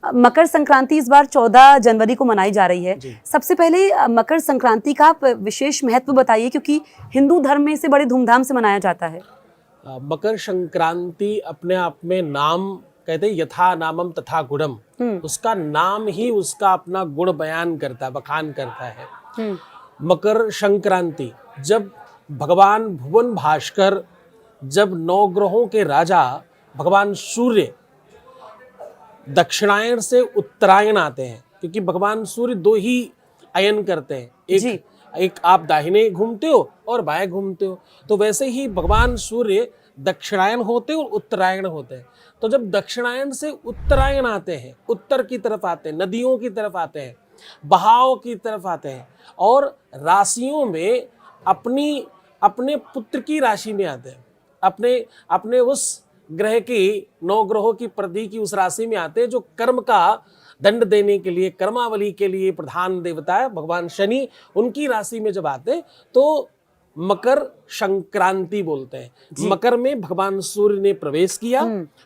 मकर संक्रांति इस बार 14 जनवरी को मनाई जा रही है। सबसे पहले मकर संक्रांति का आप विशेष महत्व बताइए, क्योंकि हिंदू धर्म में इसे बड़े धूमधाम से मनाया जाता है। मकर संक्रांति अपने आप में नाम कहते हैं यथा नामम तथा गुणम, उसका नाम ही उसका अपना गुण बयान करता है, बखान करता है। मकर संक्रांति, जब भगवान भुवन भास्कर, जब नवग्रहों के राजा भगवान सूर्य दक्षिणायन से उत्तरायण आते हैं, क्योंकि भगवान सूर्य दो ही अयन करते हैं, एक आप दाहिने घूमते हो और बाएं घूमते हो, तो वैसे ही भगवान सूर्य दक्षिणायन होते हैं और उत्तरायण होते हैं। तो जब दक्षिणायन से उत्तरायण आते हैं, उत्तर की तरफ आते हैं, नदियों की तरफ आते हैं, बहाव की तरफ आते हैं और राशियों में अपने पुत्र की राशि में आते हैं, अपने उस ग्रह की, नौ ग्रहों की प्रति की उस राशि में आते हैं जो कर्म का दंड देने के लिए, कर्मावली के लिए प्रधान देवता है भगवान शनि, उनकी राशि में जब आते तो मकर संक्रांति बोलते हैं। मकर में भगवान सूर्य ने प्रवेश किया,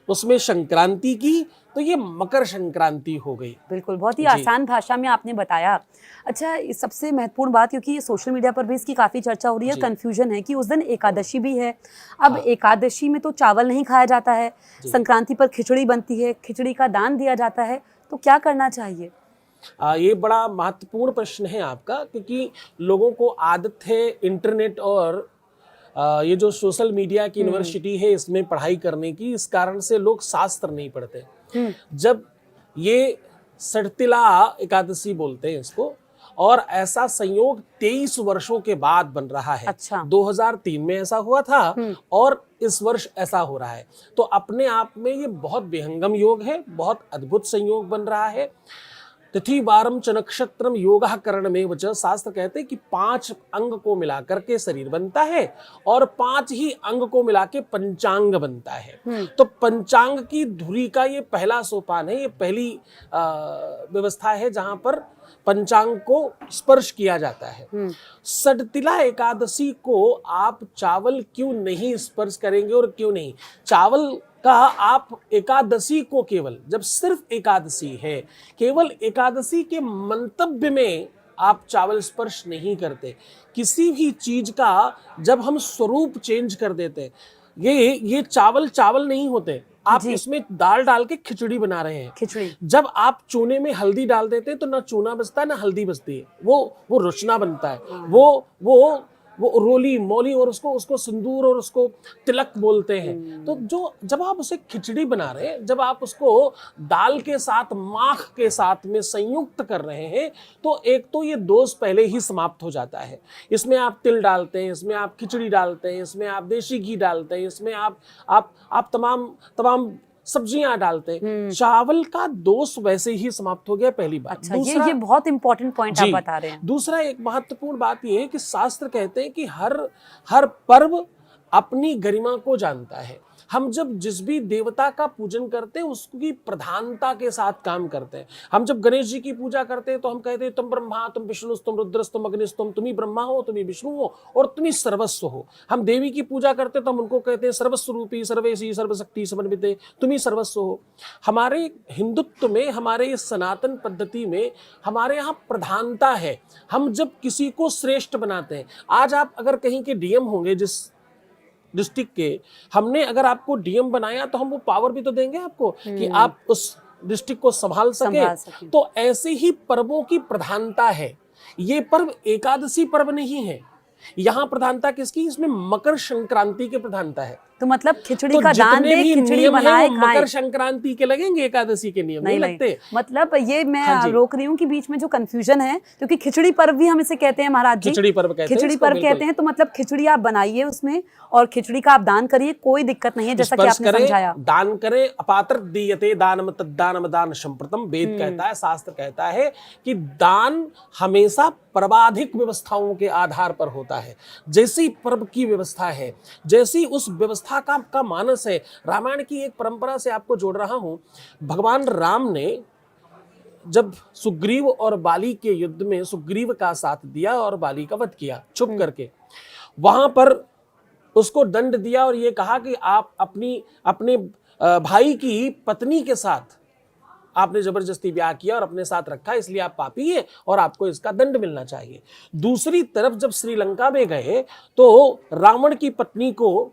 उसमें संक्रांति की, तो ये मकर संक्रांति हो गई। बिल्कुल, बहुत ही आसान भाषा में आपने बताया। अच्छा, सबसे महत्वपूर्ण बात, क्योंकि सोशल मीडिया पर भी इसकी काफी चर्चा हो रही है, कंफ्यूजन है कि उस दिन एकादशी भी है। अब एकादशी में तो चावल नहीं खाया जाता है, संक्रांति पर खिचड़ी बनती है, खिचड़ी का दान दिया जाता है, तो क्या करना चाहिए? ये बड़ा महत्वपूर्ण प्रश्न है आपका, क्योंकि लोगों को आदत है इंटरनेट और ये जो सोशल मीडिया की यूनिवर्सिटी है इसमें पढ़ाई करने की, इस कारण से लोग शास्त्र नहीं पढ़ते। जब ये सड़तिला एकादशी बोलते हैं इसको, और ऐसा संयोग 23 वर्षों के बाद बन रहा है। अच्छा। 2003 में ऐसा हुआ था और इस वर्ष ऐसा हो रहा है, तो अपने आप में ये बहुत विहंगम योग है, बहुत अद्भुत संयोग बन रहा है। तिथि वारम च नक्षत्रम योगः करण में वच, शास्त्र कहते हैं कि 5 अंग को मिलाकर के शरीर बनता है और 5 ही अंग को मिला के पंचांग बनता है। तो पंचांग की धुरी का ये पहला सोपान है, ये पहली व्यवस्था है जहां पर पंचांग को स्पर्श किया जाता है। सड़तिला एकादशी को आप चावल क्यों नहीं स्पर्श करेंगे और क्यों नहीं? चावल का आप एकादशी को, केवल जब सिर्फ एकादशी है, केवल एकादशी के मंतव्य में आप चावल स्पर्श नहीं करते। किसी भी चीज का जब हम स्वरूप चेंज कर देते हैं, ये चावल नहीं होते, आप इसमें दाल डाल के खिचड़ी बना रहे हैं। खिचड़ी जब आप चूने में हल्दी डाल देते हैं तो ना चूना बचता है ना हल्दी बचती है, वो रुचना बनता है, वो रोली मोली और उसको सिंदूर और उसको तिलक बोलते हैं। तो जब आप उसे खिचड़ी बना रहे हैं, जब आप उसको दाल के साथ, माख के साथ में संयुक्त कर रहे हैं, तो एक तो ये दोष पहले ही समाप्त हो जाता है। इसमें आप तिल डालते हैं, इसमें आप खिचड़ी डालते हैं, इसमें आप देशी घी डालते हैं, इसमें आप तमाम सब्जियां डालते हैं, चावल का दोष वैसे ही समाप्त हो गया, पहली बात। अच्छा, ये बहुत इंपॉर्टेंट पॉइंट आप बता रहे हैं। दूसरा एक महत्वपूर्ण बात यह है कि शास्त्र कहते हैं कि हर पर्व अपनी गरिमा को जानता है। हम जब जिस भी देवता का पूजन करते हैं उसकी प्रधानता के साथ काम करते हैं। हम जब गणेश जी की पूजा करते हैं तो हम कहते हैं तुम ब्रह्मा, तुम विष्णु, तुम रुद्रस, तुम अग्निस, तुम ही ब्रह्मा हो, तुम ही विष्णु हो और तुम ही सर्वस्व हो। हम देवी की पूजा करते हैं तो हम उनको कहते हैं सर्वस्व रूपी, सर्वेशी, सर्वशक्ति समन्विते, तुम ही सर्वस्व हो। हमारे हिंदुत्व में, हमारे सनातन पद्धति में हमारे यहाँ प्रधानता है। हम जब किसी को श्रेष्ठ बनाते हैं, आज आप अगर कहीं के डीएम होंगे, जिस डिस्ट्रिक्ट के, हमने अगर आपको डीएम बनाया तो हम वो पावर भी तो देंगे आपको कि आप उस डिस्ट्रिक्ट को संभाल सके। तो ऐसे ही पर्वों की प्रधानता है। ये पर्व एकादशी पर्व नहीं है, यहाँ प्रधानता किसकी? इसमें मकर संक्रांति की प्रधानता है। तो मतलब खिचड़ी का दान दे, खिचड़ी बनाए, खाएं। मकर संक्रांति के लगेंगे, एकादशी के नियम नहीं लगते। मतलब ये मैं रोक रही हूँ कि बीच में जो कंफ्यूजन है, क्योंकि खिचड़ी पर्व भी हम इसे कहते हैं महाराज जी, खिचड़ी पर्व कहते हैं। तो मतलब खिचड़ी आप बनाइए उसमें और खिचड़ी का आप दान करिए, कोई दिक्कत नहीं है, जैसा कि आपने समझाया। दान करें, अपात्र दीयते दानम तद्दानम दान संप्रतम, वेद कहता है, शास्त्र कहता है कि दान हमेशा पर्वाधिक व्यवस्थाओं के आधार पर होता है। जैसी पर्व की व्यवस्था है, जैसी उस व्यवस्था का मानस है। रामायण की एक परंपरा से आपको जोड़ रहा हूं। भगवान राम ने जब सुग्रीव और बाली के युद्ध में सुग्रीव का साथ दिया और बाली का वध किया छुप करके, वहां पर उसको दंड दिया और ये कहा कि आप अपने भाई की पत्नी के साथ आपने जबरदस्ती ब्याह किया और अपने साथ रखा, इसलिए आप पापी हैं और आपको इसका दंड मिलना चाहिए। दूसरी तरफ जब श्रीलंका में गए तो रावण की पत्नी को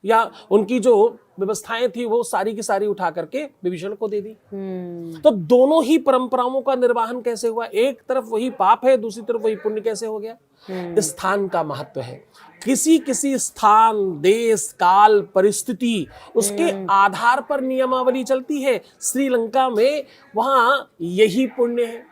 या उनकी जो व्यवस्थाएं थी वो सारी की सारी उठा करके विभीषण को दे दी। तो दोनों ही परंपराओं का निर्वाहन कैसे हुआ? एक तरफ वही पाप है, दूसरी तरफ वही पुण्य कैसे हो गया? स्थान का महत्व है। किसी किसी स्थान, देश, काल, परिस्थिति, उसके आधार पर नियमावली चलती है। श्रीलंका में वहां यही पुण्य है,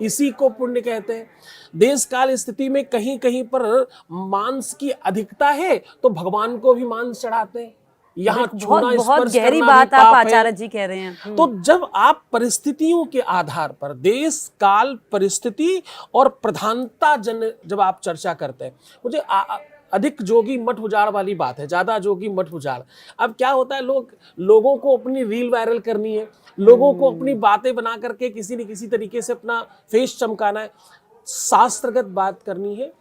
इसी को पुण्य कहते हैं। देश काल स्थिति में कहीं कहीं पर मांस की अधिकता है तो भगवान को भी मांस चढ़ाते हैं। यहाँ छूना, बहुत स्पर्श गहरी करना बात भी आप पाप है। आचार्य जी कह रहे हैं। तो जब आप परिस्थितियों के आधार पर देश काल परिस्थिति और प्रधानता जब आप चर्चा करते हैं, मुझे अधिक जोगी मठ उजाड़ वाली बात है, ज्यादा जोगी मठ उजाड़। अब क्या होता है, लोगों को अपनी रील वायरल करनी है, लोगों को अपनी बातें बना करके किसी न किसी तरीके से अपना फेस चमकाना है, शास्त्रगत बात करनी है।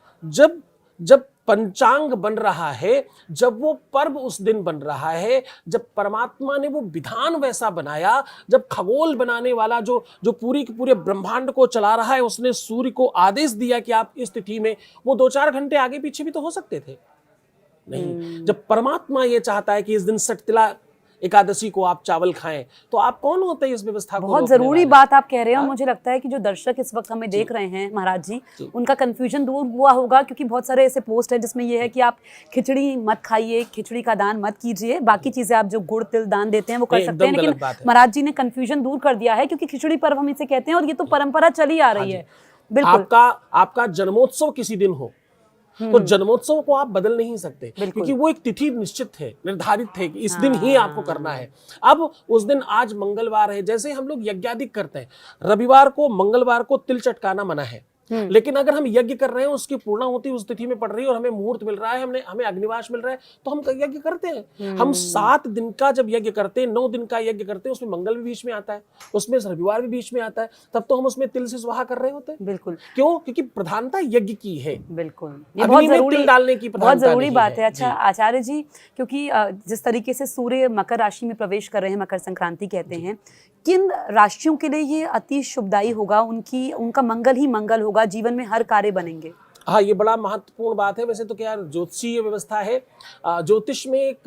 जब पंचांग बन रहा है, जब वो पर्व उस दिन बन रहा है, जब परमात्मा ने वो विधान वैसा बनाया, जब खगोल बनाने वाला जो पूरी के पूरे ब्रह्मांड को चला रहा है, उसने सूर्य को आदेश दिया कि आप इस तिथि में, वो 2-4 घंटे आगे पीछे भी तो हो सकते थे। नहीं, जब परमात्मा ये चाहता है कि इस दिन सटतिला एकादशी को आप चावल खाएं, तो आप कौन होते हैं इस व्यवस्था को? बहुत जरूरी बात आप कह रहे हैं। और मुझे लगता है कि जो दर्शक इस वक्त हमें देख रहे हैं महाराज जी, उनका कंफ्यूजन दूर हुआ होगा, क्योंकि बहुत सारे ऐसे पोस्ट है जिसमें ये है कि आप खिचड़ी मत खाइए, खिचड़ी का दान मत कीजिए, बाकी चीजें आप जो गुड़ तिल दान देते हैं वो कर सकते हैं। लेकिन महाराज जी ने कंफ्यूजन दूर कर दिया है, क्योंकि खिचड़ी पर्व हम इसे कहते हैं और ये तो परंपरा चली आ रही है। बिल्कुल, आपका जन्मोत्सव किसी दिन हो तो जन्मोत्सव को आप बदल नहीं सकते, क्योंकि वो एक तिथि निश्चित है, निर्धारित है कि इस दिन ही आपको करना है। अब उस दिन, आज मंगलवार है, जैसे हम लोग यज्ञादिक करते हैं, रविवार को मंगलवार को तिल चटकाना मना है, लेकिन अगर हम यज्ञ कर रहे हैं, उसकी पूर्णाहुति उस तिथि में पड़ रही है और हमें मुहूर्त मिल रहा है, हमें अग्निवास मिल रहा है, तो हम यज्ञ करते हैं। हम 7 दिन का जब यज्ञ करते हैं, 9 दिन का यज्ञ करते हैं, उसमें मंगल भी बीच में आता है, उसमें रविवार भी बीच में आता है, तब तो हम उसमें तिल से स्वाहा कर रहे होते हैं। बिल्कुल, क्यों? क्योंकि प्रधानता यज्ञ की है। बिल्कुल, ये बहुत जरूरी डालने की बहुत जरूरी बात है। अच्छा आचार्य जी, क्योंकि जिस तरीके से सूर्य मकर राशि में प्रवेश कर रहे हैं, मकर संक्रांति कहते हैं, किन राशियों के लिए ये अति शुभदायी होगा? उनका मंगल ही मंगल होगा, जीवन में हर कार्य बनेंगे। हाँ, ये बड़ा महत्वपूर्ण बात है। वैसे तो क्या ज्योतिषीय व्यवस्था है, ज्योतिष में एक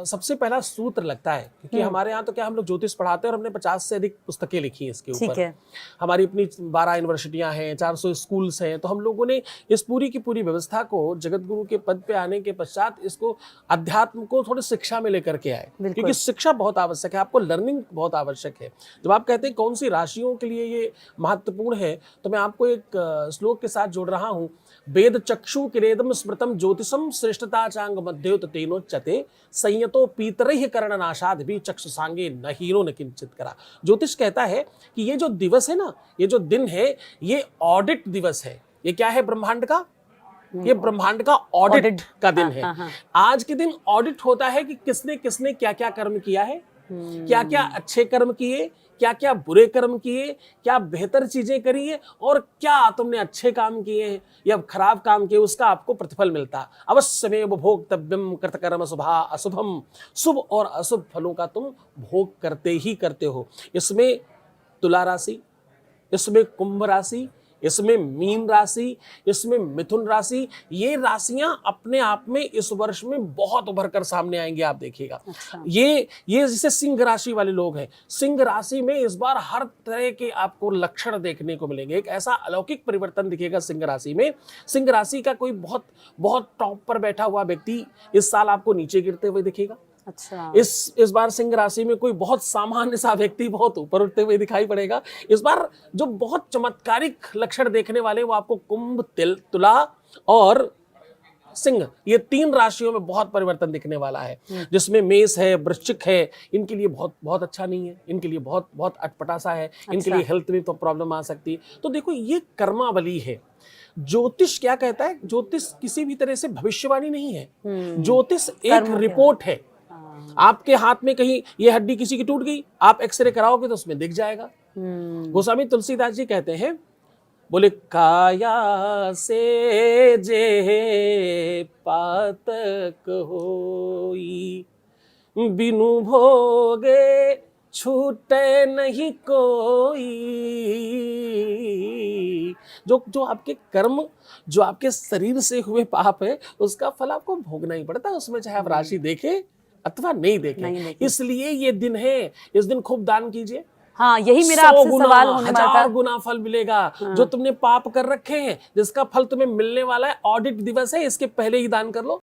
सबसे पहला सूत्र लगता है, क्योंकि हमारे यहाँ तो क्या हम लोग ज्योतिष पढ़ाते हैं और हमने 50 से अधिक पुस्तकें लिखी हैं इसके ऊपर। हमारी अपनी 12 यूनिवर्सिटियां हैं, 400 स्कूल्स हैं, तो हम लोगों ने इस पूरी की पूरी व्यवस्था को जगत गुरु के पद पे आने के पश्चात इसको अध्यात्म को थोड़ी शिक्षा में लेकर के आए, क्योंकि शिक्षा बहुत आवश्यक है, आपको लर्निंग बहुत आवश्यक है। जब आप कहते हैं कौन सी राशियों के लिए ये महत्वपूर्ण है, तो मैं आपको एक श्लोक के साथ जोड़ रहा हूँ। वेद चक्षु किरेदम स्मृतम ज्योतिषम श्रेष्ठता चांग मध्योत तेनोच्यते संयतो पीतरहि कर्णनाशाद भी चक्षु सांगे न हीरो न किंचित करा। ज्योतिष कहता है कि ये जो दिवस है ना, ये जो दिन है, ये ऑडिट दिवस है। ये क्या है? ब्रह्मांड का, ये ब्रह्मांड का ऑडिट का दिन है। आज के दिन ऑडिट होता है कि किसने किसने क्या क्या कर्म किया है, क्या क्या अच्छे कर्म किए, क्या क्या बुरे कर्म किए, क्या बेहतर चीजें करी है, और क्या तुमने अच्छे काम किए हैं या खराब काम किए, उसका आपको प्रतिफल मिलता। अवश्यमेव भोक्तव्यम कृतकर्म शुभा अशुभम, शुभ और अशुभ फलों का तुम भोग करते ही करते हो। इसमें तुला राशि, इसमें कुंभ राशि, इसमें मीन राशि, इसमें मिथुन राशि, ये राशियां अपने आप में इस वर्ष में बहुत उभर कर सामने आएंगे, आप देखिएगा। अच्छा। ये जैसे सिंह राशि वाले लोग हैं, सिंह राशि में इस बार हर तरह के आपको लक्षण देखने को मिलेंगे। एक ऐसा अलौकिक परिवर्तन दिखेगा सिंह राशि में। सिंह राशि का कोई बहुत बहुत टॉप पर बैठा हुआ व्यक्ति इस साल आपको नीचे गिरते हुए दिखेगा। अच्छा। इस बार सिंह राशि में कोई बहुत सामान्य सा व्यक्ति बहुत ऊपर उठते हुए दिखाई पड़ेगा। इस बार जो बहुत चमत्कारिक लक्षण देखने वाले वो आपको कुंभ, तुला और सिंह, ये 3 राशियों में बहुत परिवर्तन दिखने वाला है। जिसमें मेष है, वृश्चिक है, इनके लिए बहुत बहुत अच्छा नहीं है, इनके लिए बहुत बहुत अटपटा सा है। अच्छा। इनके लिए हेल्थ में तो प्रॉब्लम आ सकती है। तो देखो, ये कर्मावली है। ज्योतिष क्या कहता है? ज्योतिष किसी भी तरह से भविष्यवाणी नहीं है, ज्योतिष एक रिपोर्ट है। आपके हाथ में कहीं ये हड्डी किसी की टूट गई, आप एक्सरे कराओगे तो उसमें दिख जाएगा। गोस्वामी तुलसीदास जी कहते हैं, बोले काया से जे पातक होई, बिनु भोगे छूटे नहीं कोई। जो जो आपके कर्म, जो आपके शरीर से हुए पाप है, उसका फल आपको भोगना ही पड़ता है, उसमें चाहे आप राशि देखें अथवा नहीं देखें। इसलिए ये दिन है, इस दिन खूब दान कीजिए। हाँ, यही मेरा 100 आपसे गुना, सवाल होने वाला था। 1000 गुना फल मिलेगा। जो तुमने पाप कर रखे हैं, जिसका फल तुम्हें मिलने वाला है, ऑडिट दिवस है, इसके पहले ही दान कर लो।